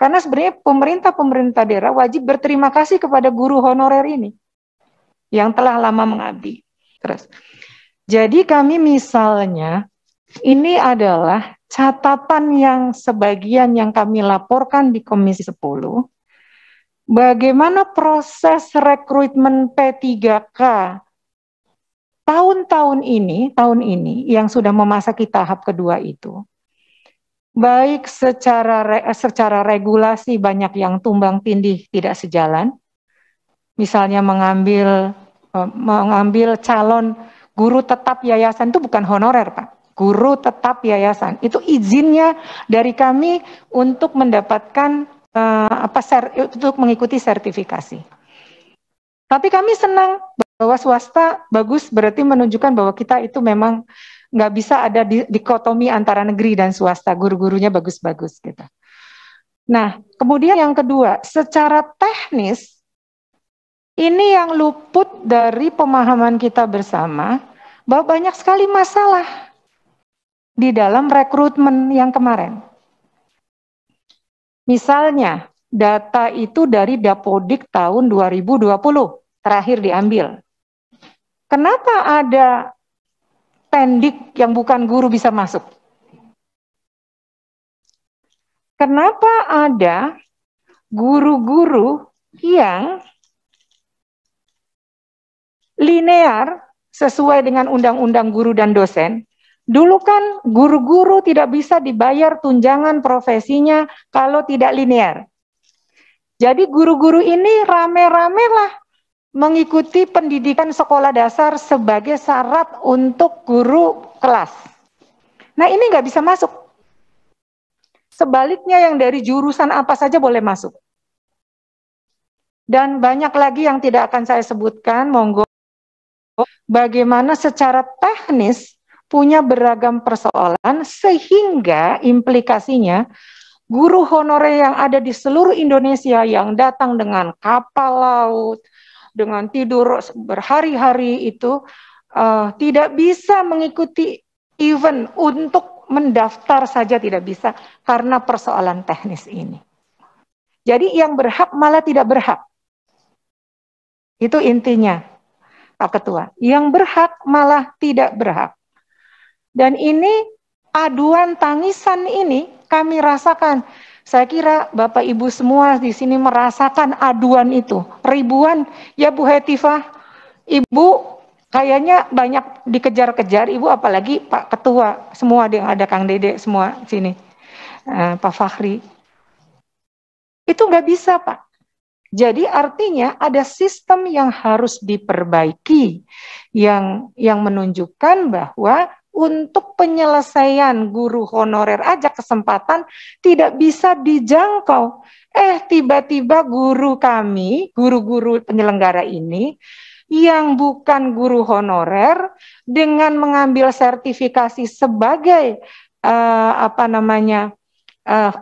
Karena sebenarnya pemerintah daerah wajib berterima kasih kepada guru honorer ini yang telah lama mengabdi. Terus, jadi kami misalnya, ini adalah catatan yang sebagian yang kami laporkan di Komisi 10, bagaimana proses rekrutmen P3K tahun ini yang sudah memasuki tahap kedua itu, baik secara regulasi banyak yang tumbang tindih tidak sejalan, misalnya mengambil calon guru tetap yayasan itu bukan honorer, Pak. Guru tetap yayasan itu izinnya dari kami untuk mendapatkan untuk mengikuti sertifikasi. Tapi kami senang bahwa swasta bagus, berarti menunjukkan bahwa kita itu memang nggak bisa ada dikotomi antara negeri dan swasta, guru-gurunya bagus-bagus gitu. Nah, kemudian yang kedua, secara teknis ini yang luput dari pemahaman kita bersama bahwa banyak sekali masalah di dalam rekrutmen yang kemarin. Misalnya, data itu dari Dapodik tahun 2020 terakhir diambil. Kenapa ada pendik yang bukan guru bisa masuk? Kenapa ada guru-guru yang linear sesuai dengan undang-undang guru dan dosen? Dulu kan guru-guru tidak bisa dibayar tunjangan profesinya kalau tidak linear. Jadi guru-guru ini rame-rame lah mengikuti pendidikan sekolah dasar sebagai syarat untuk guru kelas. Nah ini nggak bisa masuk. Sebaliknya yang dari jurusan apa saja boleh masuk. Dan banyak lagi yang tidak akan saya sebutkan, monggo. Bagaimana secara teknis punya beragam persoalan sehingga implikasinya guru honorer yang ada di seluruh Indonesia yang datang dengan kapal laut, dengan tidur berhari-hari itu tidak bisa mengikuti event untuk mendaftar saja tidak bisa karena persoalan teknis ini. Jadi yang berhak malah tidak berhak. Itu intinya, Pak Ketua. Yang berhak malah tidak berhak. Dan ini aduan tangisan ini kami rasakan. Saya kira Bapak Ibu semua di sini merasakan aduan itu. Ribuan, ya Bu Hetifah, Ibu kayaknya banyak dikejar-kejar, Ibu apalagi Pak Ketua, semua yang ada Kang Dede, semua sini, Pak Fahri. Itu nggak bisa Pak. Jadi artinya ada sistem yang harus diperbaiki, yang menunjukkan bahwa untuk penyelesaian guru honorer aja kesempatan tidak bisa dijangkau. Tiba-tiba guru kami, guru-guru penyelenggara ini, yang bukan guru honorer dengan mengambil sertifikasi sebagai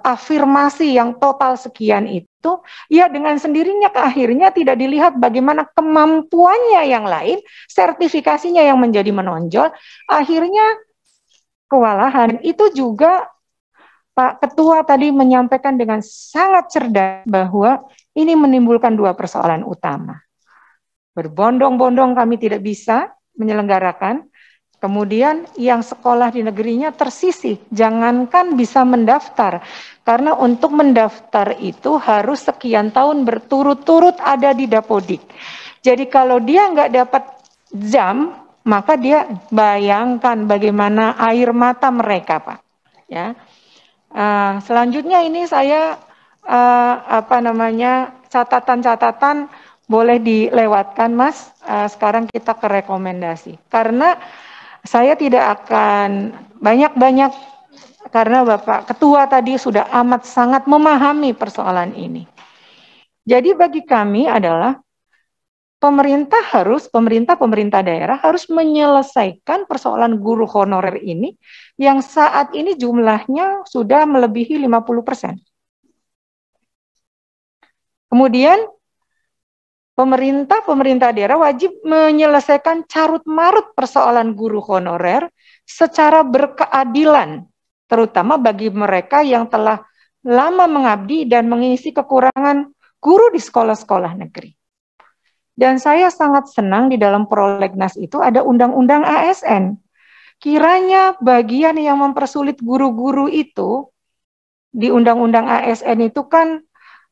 afirmasi yang total sekian itu, ya dengan sendirinya akhirnya tidak dilihat bagaimana kemampuannya yang lain, sertifikasinya yang menjadi menonjol, akhirnya kewalahan. Itu juga Pak Ketua tadi menyampaikan dengan sangat cerdas bahwa ini menimbulkan dua persoalan utama. Berbondong-bondong kami tidak bisa menyelenggarakan, kemudian yang sekolah di negerinya tersisih, jangankan bisa mendaftar. Karena untuk mendaftar itu harus sekian tahun berturut-turut ada di Dapodik. Jadi kalau dia nggak dapat jam, maka dia bayangkan bagaimana air mata mereka, Pak. Ya. Selanjutnya ini saya catatan-catatan boleh dilewatkan, Mas. Sekarang kita ke rekomendasi. Karena saya tidak akan banyak-banyak karena Bapak Ketua tadi sudah amat sangat memahami persoalan ini. Jadi bagi kami adalah pemerintah daerah harus menyelesaikan persoalan guru honorer ini yang saat ini jumlahnya sudah melebihi 50%. Kemudian pemerintah daerah wajib menyelesaikan carut-marut persoalan guru honorer secara berkeadilan, terutama bagi mereka yang telah lama mengabdi dan mengisi kekurangan guru di sekolah-sekolah negeri. Dan saya sangat senang di dalam prolegnas itu ada undang-undang ASN. Kiranya bagian yang mempersulit guru-guru itu, di undang-undang ASN itu kan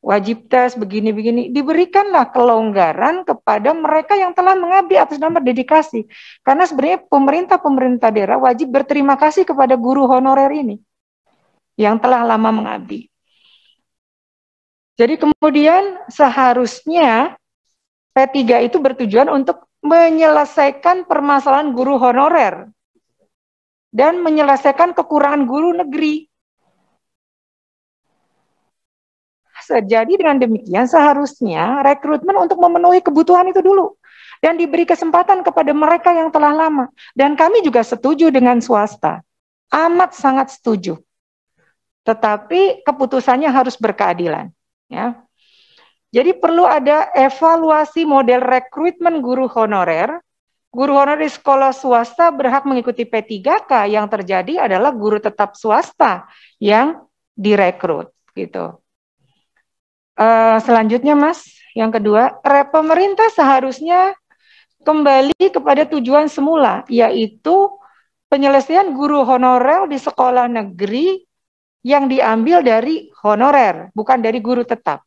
wajib tes begini-begini, diberikanlah kelonggaran kepada mereka yang telah mengabdi atas nama dedikasi. Karena sebenarnya pemerintah daerah wajib berterima kasih kepada guru honorer ini yang telah lama mengabdi. Jadi kemudian seharusnya P3 itu bertujuan untuk menyelesaikan permasalahan guru honorer dan menyelesaikan kekurangan guru negeri. Jadi dengan demikian seharusnya rekrutmen untuk memenuhi kebutuhan itu dulu dan diberi kesempatan kepada mereka yang telah lama. Dan kami juga setuju dengan swasta, amat sangat setuju. Tetapi keputusannya harus berkeadilan. Ya. Jadi perlu ada evaluasi model rekrutmen guru honorer. Guru honorer di sekolah swasta berhak mengikuti P3K, yang terjadi adalah guru tetap swasta yang direkrut. Gitu. Selanjutnya Mas, yang kedua, pemerintah seharusnya kembali kepada tujuan semula, yaitu penyelesaian guru honorer di sekolah negeri yang diambil dari honorer, bukan dari guru tetap.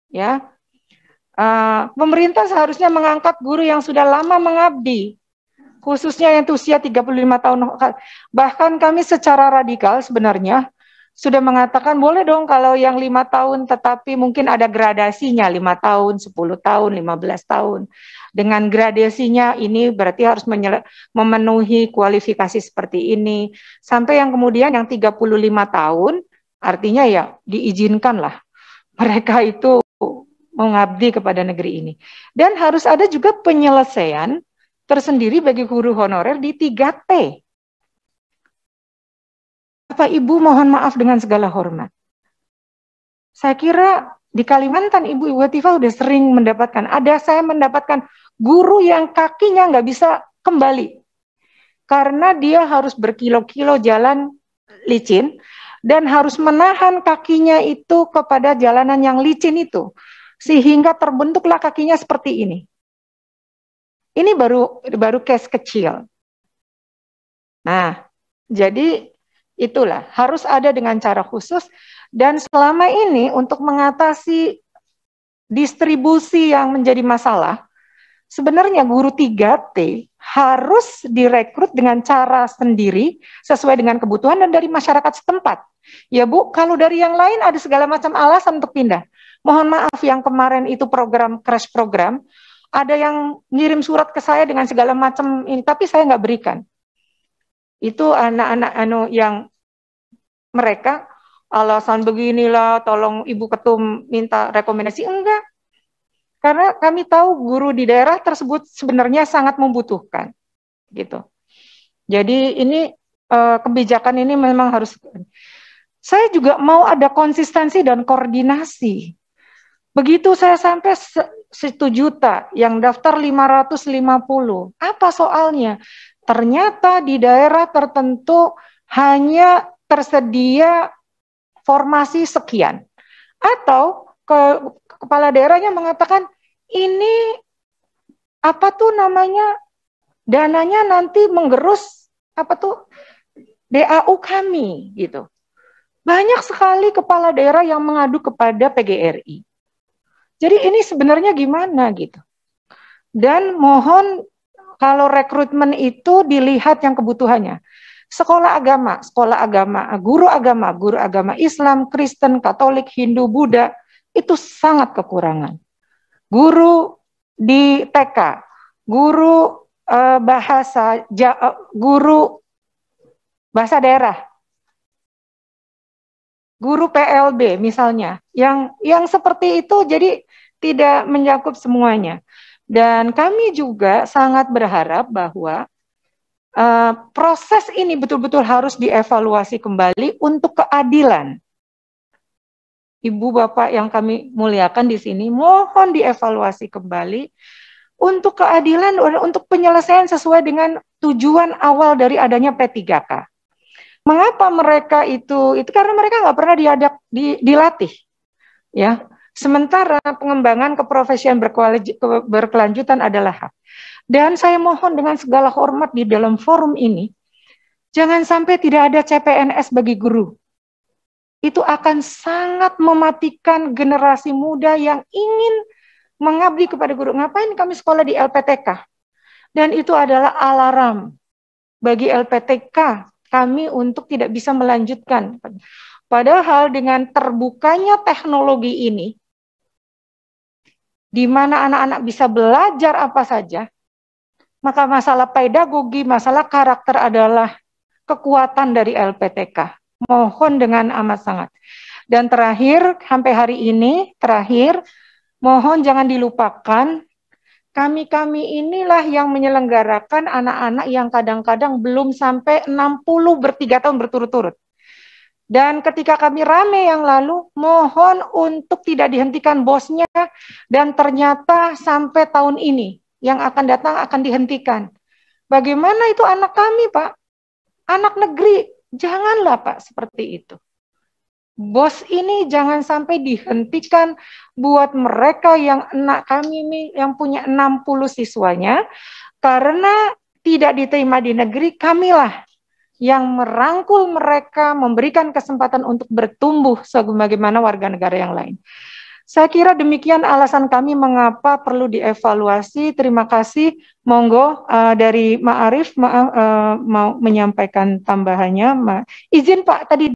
Ya, pemerintah seharusnya mengangkat guru yang sudah lama mengabdi, khususnya yang usia 35 tahun. Bahkan kami secara radikal sebenarnya sudah mengatakan boleh dong kalau yang 5 tahun, tetapi mungkin ada gradasinya, 5 tahun, 10 tahun, 15 tahun. Dengan gradasinya ini berarti harus memenuhi kualifikasi seperti ini. Sampai yang kemudian yang 35 tahun, artinya ya diizinkanlah mereka itu mengabdi kepada negeri ini. Dan harus ada juga penyelesaian tersendiri bagi guru honorer di 3T. Bapak Ibu mohon maaf dengan segala hormat. Saya kira di Kalimantan Ibu Watifah sudah sering mendapatkan, saya mendapatkan guru yang kakinya nggak bisa kembali. Karena dia harus berkilo-kilo jalan licin dan harus menahan kakinya itu kepada jalanan yang licin itu. Sehingga terbentuklah kakinya seperti ini. Ini baru case kecil. Nah, jadi itulah harus ada dengan cara khusus. Dan selama ini untuk mengatasi distribusi yang menjadi masalah, sebenarnya guru 3T harus direkrut dengan cara sendiri sesuai dengan kebutuhan dan dari masyarakat setempat. Ya Bu, kalau dari yang lain ada segala macam alasan untuk pindah. Mohon maaf yang kemarin itu program crash program, ada yang ngirim surat ke saya dengan segala macam ini, tapi saya nggak berikan. Itu anak-anak yang mereka alasan beginilah, tolong Ibu Ketum minta rekomendasi, enggak. Karena kami tahu guru di daerah tersebut sebenarnya sangat membutuhkan, gitu. Jadi ini kebijakan ini memang harus. Saya juga mau ada konsistensi dan koordinasi. Begitu saya sampai 1 juta, yang daftar 550. Apa soalnya? Ternyata di daerah tertentu hanya tersedia formasi sekian. Atau kepala daerahnya mengatakan, ini apa tuh namanya, dananya nanti menggerus apa tuh DAU kami, gitu. Banyak sekali kepala daerah yang mengadu kepada PGRI. Jadi ini sebenarnya gimana gitu. Dan mohon kalau rekrutmen itu dilihat yang kebutuhannya. Sekolah agama, guru agama Islam, Kristen, Katolik, Hindu, Buddha, itu sangat kekurangan. Guru di TK, guru guru bahasa daerah, guru PLB misalnya, yang seperti itu jadi tidak mencakup semuanya. Dan kami juga sangat berharap bahwa proses ini betul-betul harus dievaluasi kembali untuk keadilan. Ibu Bapak yang kami muliakan di sini, mohon dievaluasi kembali untuk keadilan, untuk penyelesaian sesuai dengan tujuan awal dari adanya P3K. Mengapa mereka itu karena mereka nggak pernah dilatih, ya. Sementara pengembangan keprofesian berkelanjutan adalah hak. Dan saya mohon dengan segala hormat di dalam forum ini, jangan sampai tidak ada CPNS bagi guru. Itu akan sangat mematikan generasi muda yang ingin mengabdi kepada guru. Ngapain kami sekolah di LPTK? Dan itu adalah alarm bagi LPTK kami untuk tidak bisa melanjutkan. Padahal dengan terbukanya teknologi ini, di mana anak-anak bisa belajar apa saja, maka masalah pedagogi, masalah karakter adalah kekuatan dari LPTK. Mohon dengan amat sangat. Dan terakhir, sampai hari ini, mohon jangan dilupakan, kami inilah yang menyelenggarakan anak-anak yang kadang-kadang belum sampai 60 3 tahun berturut-turut. Dan ketika kami rame yang lalu, mohon untuk tidak dihentikan bosnya, dan ternyata sampai tahun ini yang akan datang akan dihentikan. Bagaimana itu anak kami, Pak? Anak negeri, janganlah Pak seperti itu. Bos ini jangan sampai dihentikan buat mereka yang anak kami ini yang punya 60 siswanya, karena tidak diterima di negeri, kamilah yang merangkul mereka, memberikan kesempatan untuk bertumbuh sebagaimana warga negara yang lain. Saya kira demikian alasan kami mengapa perlu dievaluasi. Terima kasih. Monggo dari Ma'arif mau menyampaikan tambahannya. Izin Pak, tadi